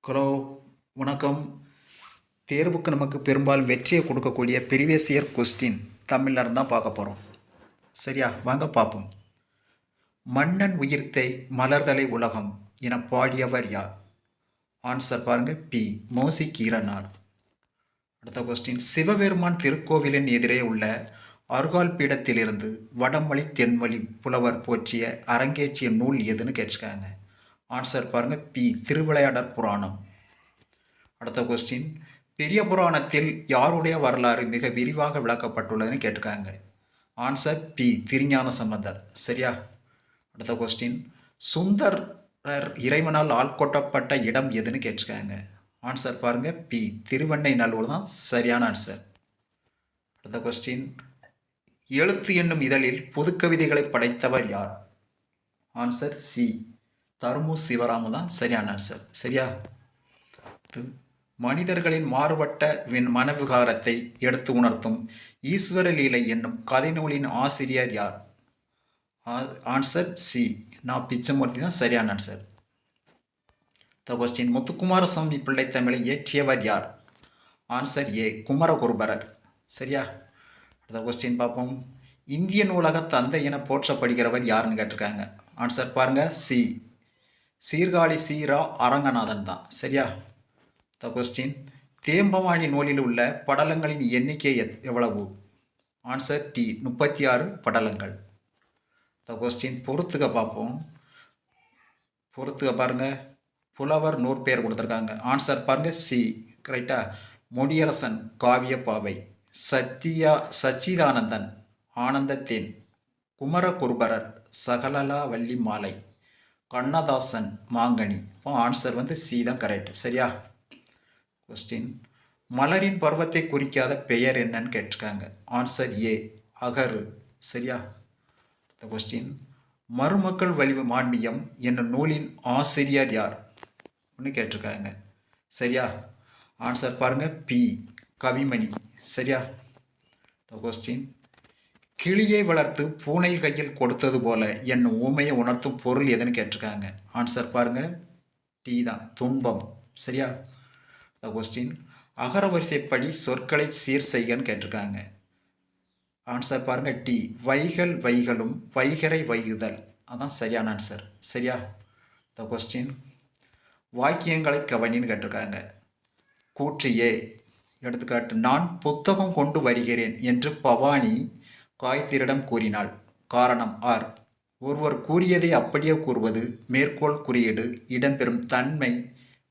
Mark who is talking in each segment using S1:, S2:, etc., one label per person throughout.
S1: Hello, வணக்கம். தேர்வுக்கு நமக்கு பெரும்பாலும் வெற்றியை கொடுக்கக்கூடிய ப்ரீவியஸ் இயர் கொஸ்டின் தமிழ்ல இருந்து தான் பார்க்க போகிறோம். சரியா? வாங்க பார்ப்போம். மன்னன் உயிர்த்தை மலர்தலை உலகம் என பாடியவர் யார்? ஆன்சர் பாருங்க, பி. மோசிகீரனார். அடுத்த கொஸ்டின், சிவபெருமான் திருக்கோவிலின் எதிரே உள்ள அருகால் பீடத்திலிருந்து வடமொழி தென்மொழி புலவர் போற்றிய அரங்கேற்றிய நூல் எதுன்னு கேட்டிருக்காங்க. ஆன்சர் பாருங்க, பி. திருவிளையாடற் புராணம். அடுத்த கொஸ்டின், பெரிய புராணத்தில் யாருடைய வரலாறு மிக விரிவாக விளக்கப்பட்டுள்ளதுன்னு கேட்டிருக்காங்க. Answer B. திருஞான சம்பந்தர். சரியா? அடுத்த கொஸ்டின், சுந்தரர் இறைவனால் ஆள்கொட்டப்பட்ட இடம் எதுன்னு கேட்டிருக்காங்க. ஆன்சர் பாருங்க, பி. திருவெண்ணெய்நல்லூர் தான் சரியான ஆன்சர். அடுத்த கொஸ்டின், எழுத்து என்னும் இதழில் புதுக்கவிதைகளை படைத்தவர் யார்? Answer C. தருமு சிவராமு தான் சரியான ஆன்சர். சரியா? மனிதர்களின் மாறுபட்ட மனவிகாரத்தை எடுத்து உணர்த்தும் ஈஸ்வர லீலை என்னும் கதை நூலின் ஆசிரியர் யார்? Answer C. நான் பிச்சமூர்த்தி தான் சரியான ஆன்சர். கொஸ்டின், முத்துக்குமாரசுவாமி பிள்ளை தமிழை இயற்றியவர் யார்? Answer A. குமரகுருபரர். சரியா? அடுத்த கொஸ்டின் பார்ப்போம். இந்திய நூலக தந்தை என போற்றப்படுகிறவர் யாருன்னு கேட்டிருக்காங்க. ஆன்சர் பாருங்க, சி. சீர்காழி சீரா அரங்கநாதன் தான். சரியா? கொஸ்டின், தேம்பவாணி நூலில் உள்ள படலங்களின் எண்ணிக்கை எவ்வளவு? Answer D. 36 படலங்கள். கொஸ்டின், பொறுத்துக்க பார்ப்போம். பொறுத்துக்க பாருங்க, புலவர் 100 பேர் கொடுத்துருக்காங்க. ஆன்சர் பாருங்க, சி. கரெக்டா? முடியரசன் காவியப்பாவை, சச்சிதானந்தன் ஆனந்தத்தேன், குமரகுருபரர் சகலலாவல்லி மாலை, கண்ணதாசன் மாங்கனி. இப்போ ஆன்சர் சி தான் கரெக்ட். சரியா? கொஸ்டின், மலரின் பருவத்தை குறிக்காத பெயர் என்னன்னு கேட்டிருக்காங்க. Answer A. அகரு. சரியா? கொஸ்டின், மருமக்கள் வலிவு மான்மியம் என்னும் நூலின் ஆசிரியர் யார் கேட்டிருக்காங்க. சரியா? ஆன்சர் பாருங்க, பி. கவிமணி. சரியா? கொஸ்டின், கிளியை வளர்த்து பூனை கையில் கொடுத்தது போல என்னும் ஊமையை உணர்த்தும் பொருள் எதுன்னு கேட்டிருக்காங்க. ஆன்சர் பாருங்க, டி தான், துன்பம். சரியா? கொஸ்டின், அகர வரிசைப்படி சொற்களை சீர் செய்கன்னு கேட்டிருக்காங்க. ஆன்சர் பாருங்க, டி. வைகள் வைகளும் வைகரை வைகுதல். அதான் சரியான ஆன்சர். சரியா? கொஸ்டின், வாக்கியங்களை கவனின்னு கேட்டிருக்காங்க. கூற்று ஏ. எடுத்துக்காட்டு, நான் புத்தகம் கொண்டு வருகிறேன் என்று பவானி காயத்திரிடம் கூறினாள். காரணம் ஆர். ஒருவர் கூறியதை அப்படியே கூறுவது, மேற்கோள் குறியீடு இடம்பெறும் தன்மை,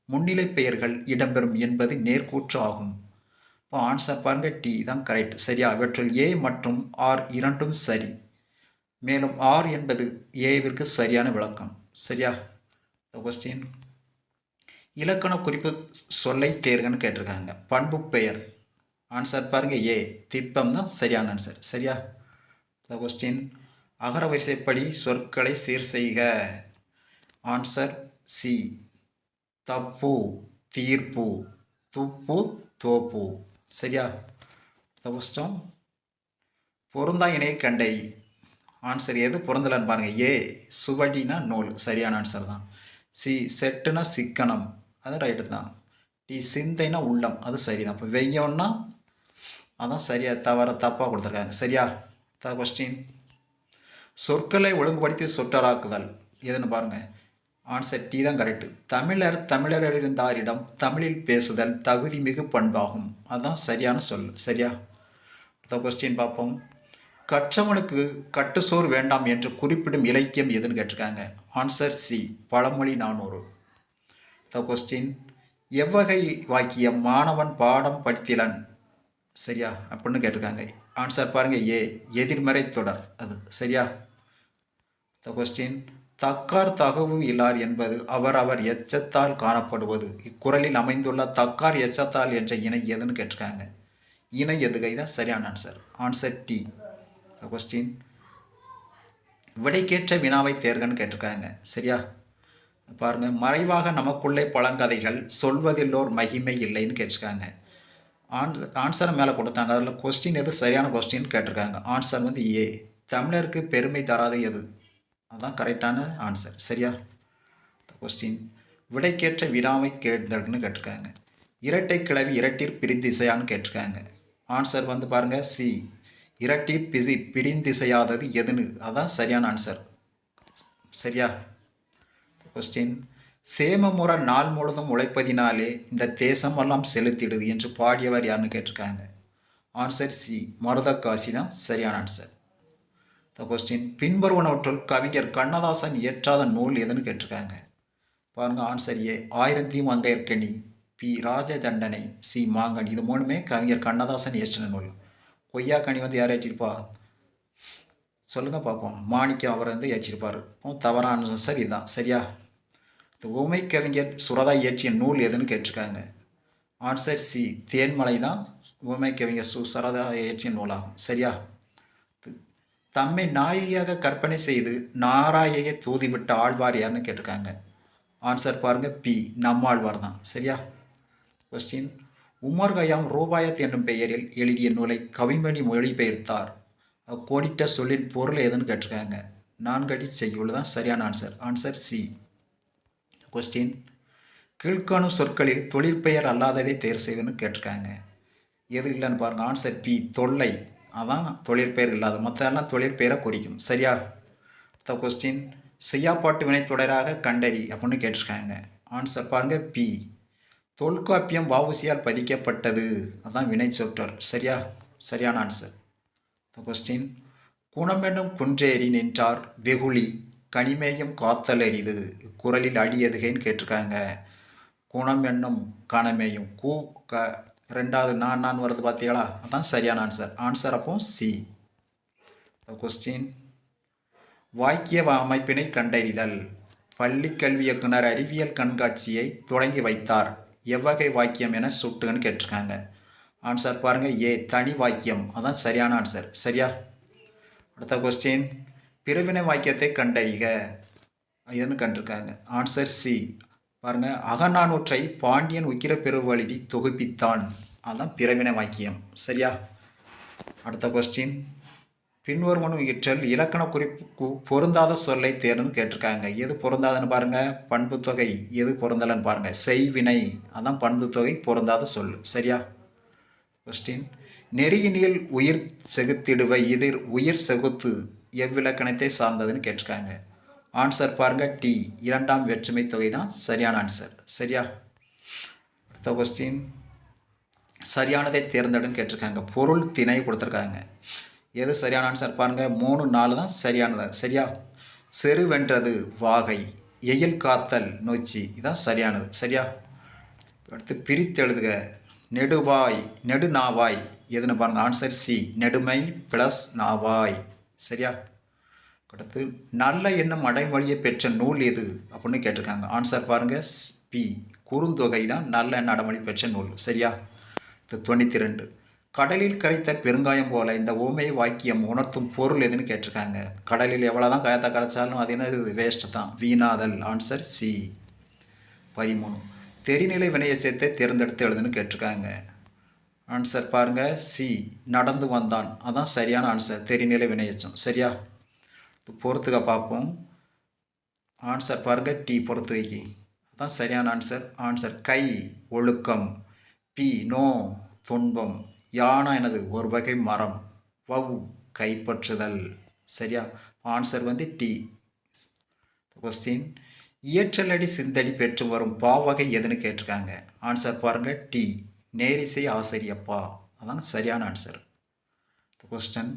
S1: முன்னிலை பெயர்கள் இடம்பெறும் என்பது நேர்கூற்று ஆகும். இப்போ ஆன்சர் பாருங்க, டி தான் கரெக்ட். சரியா? இவற்றில் ஏ மற்றும் ஆர் இரண்டும் சரி. மேலும் ஆர் என்பது ஏவிற்கு சரியான விளக்கம். சரியா? கொஸ்டின், இலக்கண குறிப்பு சொல்லை தேர்கன்னு கேட்டிருக்காங்க. பண்பு பெயர். ஆன்சர் பாருங்க, ஏ. திட்பம் தான் சரியான ஆன்சர். சரியா? கொஸ்டின், அகர வரிசைப்படி சொற்களை சீர் செய்க. Answer C. தப்பு, தீர்ப்பு, துப்பு, தோப்பு. சரியா? கொஸ்டின், பொருந்தா இணையை கண்டை. ஆன்சர் எது பொருந்தலன்னு பாருங்க. ஏ. சுவடினா நூல். சரியான ஆன்சர் தான். சி. செட்டுனா சிக்கனம். அது ரைட்டு தான். டி. சிந்தைனா உள்ளம். அது சரிதான். இப்போ வெய்யம்னா அதான் சரியா, தப்பாக கொடுத்துருக்காங்க. சரியா? கொஸ்டின், சொற்களை ஒழுங்குபடுத்தி சொற்றராக்குதல் எதுன்னு பாருங்க. ஆன்சர் டி தான் கரெக்டு. தமிழறிந்தாரிடம் தமிழில் பேசுதல் தகுதி மிகு பண்பாகும். அதுதான் சரியான சொல். சரியா? கொஸ்டின் பார்ப்போம். கற்றவனுக்கு கட்டுசோறு வேண்டாம் என்று குறிப்பிடும் இலக்கியம் எதுன்னு கேட்டிருக்காங்க. Answer C. பழமொழி 400. கொஸ்டின், எவ்வகை வாக்கியம் மாணவன் பாடம் படித்திலன் சரியா அப்படின்னு கேட்டிருக்காங்க. ஆன்சர் பாருங்க, ஏ. எதிர்மறை தொடர். அது சரியா? கொஸ்டின், தக்கார் தகவு இல்லார் என்பது அவர் எச்சத்தால் காணப்படுவது. இக்குறளில் அமைந்துள்ள தக்கார் எச்சத்தால் என்ற இணை எதுன்னு கேட்டிருக்காங்க. இணை எதுகை தான் சரியான ஆன்சர். Answer D. கொஸ்டின், விடைக்கேற்ற வினாவை தேர்கன்னு கேட்டிருக்காங்க. சரியா? பாருங்க, மறைவாக நமக்குள்ளே பழங்கதைகள் சொல்வதில்லோர் மகிமை இல்லைன்னு கேட்டிருக்காங்க. ஆன்சரை மேலே கொடுத்தாங்க. அதில் கொஸ்டின் எது சரியான கொஸ்டின் கேட்டிருக்காங்க. Answer A. தமிழருக்கு பெருமை தராது எது. அதுதான் கரெக்டான ஆன்சர். சரியா? கொஸ்டின், விடைக்கேற்ற வினாவை கேட்தல்னு கேட்டிருக்காங்க. இரட்டை கிளவி இரட்டிற் பிரிந்திசையான்னு கேட்டிருக்காங்க. ஆன்சர் வந்து பாருங்கள் சி, இரட்டிற் பிரிந்திசையாதது எதுன்னு, அதான் சரியான ஆன்சர். சரியா? கொஸ்டின், சேமமுற நாள் முழுதும் உழைப்பதினாலே இந்த தேசமெல்லாம் செலுத்திடுது என்று பாடியவர் யாருன்னு கேட்டிருக்காங்க. ஆன்சர் சி, மருதகாசி தான் சரியான ஆன்சர். த கொஸ்டின், பின்வருவனவற்றுள் கவிஞர் கண்ணதாசன் இயற்றாத நூல் எதுன்னு கேட்டிருக்காங்க. பாருங்கள் ஆன்சர் ஏ, ஆயிரத்தி மங்கையர்க்கணி, பி ராஜதண்டனை, சி மாங்கனி. இது மூணுமே கவிஞர் கண்ணதாசன் இயற்றின நூல். கொய்யாக்கனி வந்து யார் ஏற்றிருப்பா சொல்லுங்கள் பார்ப்போம். மாணிக்கம் அவர் வந்து ஏற்றிருப்பார். தவறான ஆன்சர் இதுதான். சரியா? ஊமை கவிஞர் சுரதா இயற்றிய நூல் எதுன்னு கேட்டிருக்காங்க. ஆன்சர் சி, தேன்மலை தான் ஊமை கவிஞர் சுரதா இயற்றிய நூலாகும். சரியா? தம்மை நாயகியாக கற்பனை செய்து நாராயையை தூதிவிட்ட ஆழ்வார் யாருன்னு கேட்டிருக்காங்க. ஆன்சர் பாருங்கள் பி, நம்மாழ்வார் தான். சரியா? கொஸ்டின், உமர் கயாம் ரூபாயத் என்னும் பெயரில் எழுதிய நூலை கவிமணி மொழிபெயர்த்தார். கோடிட்ட சொல்லின் பொருள் எதுன்னு கேட்டிருக்காங்க. நான்கடி செய்யுள் தான் சரியான ஆன்சர். Answer C. கொஸ்டின், கீழ்காணும் சொற்களில் தொழிற்பெயர் அல்லாததை தேர்வு செய்வேன்னு கேட்டிருக்காங்க. எது இல்லைன்னு பாருங்கள். ஆன்சர் பி, தொல்லை. அதான் தொழிற்பெயர் இல்லாத, மற்ற எல்லாம் தொழிற்பெயரை குறிக்கும். சரியா? அடுத்த கொஸ்டின், செய்யாப்பாட்டு வினை தொடராக கண்டறி அப்படின்னு கேட்டிருக்காங்க. ஆன்சர் பாருங்கள் பி, தொல்காப்பியம் வஉசியால் பதிக்கப்பட்டது. அதான் வினை சொற்றொடர். சரியா? சரியான ஆன்சர். கொஸ்டின், குணமெனும் குன்றேறி நின்றார் வெகுளி கனிமேயம் காத்தல் எரிது குரலில் அடியதுகேன்னு கேட்டிருக்காங்க. குணம் என்னும் கணமேயும் கூ க ரெண்டாவது நான் வருது பார்த்தீங்களா, அதான் சரியான ஆன்சர். ஆன்சர் அப்போ சி. கொஸ்டின், வாக்கிய அமைப்பினை கண்டறிதல். பள்ளி கல்வி இயக்குனர் அறிவியல் கண்காட்சியை தொடங்கி வைத்தார். எவ்வகை வாக்கியம் என சுட்டுன்னு கேட்டிருக்காங்க. ஆன்சர் பாருங்கள் ஏ, தனி வாக்கியம். அதான் சரியான ஆன்சர். சரியா? அடுத்த கொஸ்டின், பிறவினை வாக்கியத்தை கண்டறிக எதுன்னு கண்டிருக்காங்க. ஆன்சர் சி பாருங்கள், அகநானூற்றை பாண்டியன் உக்கிரப்பெருவழுதி தொகுப்பித்தான். அதான் பிறவினை வாக்கியம். சரியா? அடுத்த கொஸ்டின், பின்வருவன இற்றல் இலக்கண குறிப்பு பொருந்தாத சொல்லை தேர்ன்னு கேட்டிருக்காங்க. எது பொருந்தாதுன்னு பாருங்கள், பண்புத்தொகை. எது பொருந்தலைன்னு பாருங்கள், செய்வினை. அதான் பண்புத்தொகை பொருந்தாத சொல். சரியா? கொஸ்டின், நெறியினில் உயிர் செகுத்திடுவ எதிர் உயிர் செகுத்து எவ்விலக்கணத்தை சார்ந்ததுன்னு கேட்டிருக்காங்க. ஆன்சர் பாருங்கள் டி, இரண்டாம் வேற்றுமை தொகை தான் சரியான ஆன்சர். சரியா? அடுத்த கொஸ்டின், சரியானதை தேர்ந்தெடுன்னு கேட்டிருக்காங்க. பொருள் திணை கொடுத்துருக்காங்க. எது சரியான ஆன்சர் பாருங்கள், 3, 4 தான் சரியானது. சரியா? செரு வென்றது வாகை, எயில் காத்தல் நொச்சி, இதான் சரியானது. சரியா? அடுத்து பிரித்தெழுதுக. நெடுவாய் நெடுநாவாய் எதுன்னு பாருங்கள். ஆன்சர் சி, நெடுமை ப்ளஸ் நாவாய். சரியா? அடுத்து, நல்ல என்னும் அடைமொழியை பெற்ற நூல் எது அப்படின்னு கேட்டிருக்காங்க. ஆன்சர் பாருங்கள் பி, குறுந்தொகை தான் நல்ல எண்ண அடைமொழி பெற்ற நூல். சரியா? 92, கடலில் கரைத்த பெருங்காயம் போல இந்த ஓமை வாக்கியம் உணர்த்தும் பொருள் எதுன்னு கேட்டிருக்காங்க. கடலில் எவ்வளோ தான் காயத்தை கரைச்சாலும் அது என்ன வேஸ்ட்டு தான், வீணாதல். Answer C. 13, தெரிநிலை வினையச்சத்தை தேர்ந்தெடுத்து எழுதுன்னு கேட்டிருக்காங்க. ஆன்சர் பாருங்கள் சி, நடந்து வந்தான். அதான் சரியான ஆன்சர், தெரிநிலை வினையச்சம். சரியா? பொறுத்துக்க பார்ப்போம். ஆன்சர் பாருங்கள் டி, பொறுத்துகைக்கு. அதான் சரியான ஆன்சர். ஆன்சர் கை, ஒழுக்கம். பி, நோ, துன்பம். யானா எனது ஒரு வகை மரம். வவ், கைப்பற்றுதல். சரியா? ஆன்சர் வந்து டி. கொஸ்டின், இயற்றலடி சிந்தடி பெற்று வரும் பாவகை எதுன்னு கேட்டிருக்காங்க. ஆன்சர் பாருங்கள் டி, நேரிசை ஆசிரியப்பா. அதான் சரியான ஆன்சர். கொஸ்டின்,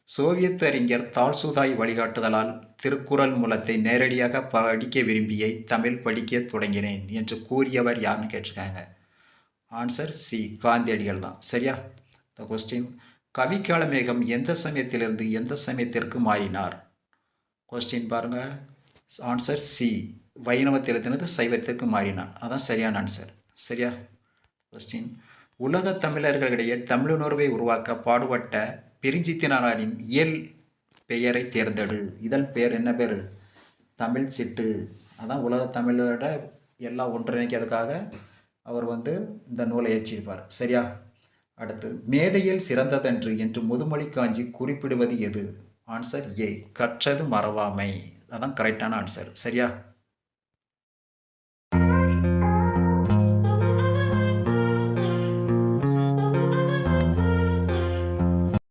S1: சோவியத் அறிஞர் தால்சுதாய் வழிகாட்டுதலால் திருக்குறள் மூலத்தை நேரடியாக படிக்க விரும்பியை தமிழ் படிக்க தொடங்கினேன் என்று கூறியவர் யாருன்னு கேட்டிருக்காங்க. ஆன்சர் சி, காந்தியடிகள் தான். சரியா? கொஸ்டின், கவிக்காலமேகம் எந்த சமயத்திலிருந்து எந்த சமயத்திற்கு மாறினார்? கொஸ்டின் பாருங்கள். ஆன்சர் சி, வைணவத்திலிருந்து சைவத்திற்கு மாறினான். அதான் சரியான ஆன்சர். சரியா? கொஸ்டின், உலக தமிழர்களிடையே தமிழுணர்வை உருவாக்க பாடுபட்ட பிரிஞ்சித்தினாரின் இயல் பெயரை தேர்ந்தெடு. இதழ் பெயர் என்ன பேர்? தமிழ் சிட்டு. அதான் உலக தமிழோட எல்லாம் ஒன்றிணைக்கிறதுக்காக அவர் வந்து இந்த நூலை ஏற்றிருப்பார். சரியா? அடுத்து, மேதையில் சிறந்ததன்று என்று முதுமொழி காஞ்சி குறிப்பிடுவது எது? ஆன்சர் ஏ, கற்றது மறவாமை. அதான் கரெக்டான ஆன்சர். சரியா?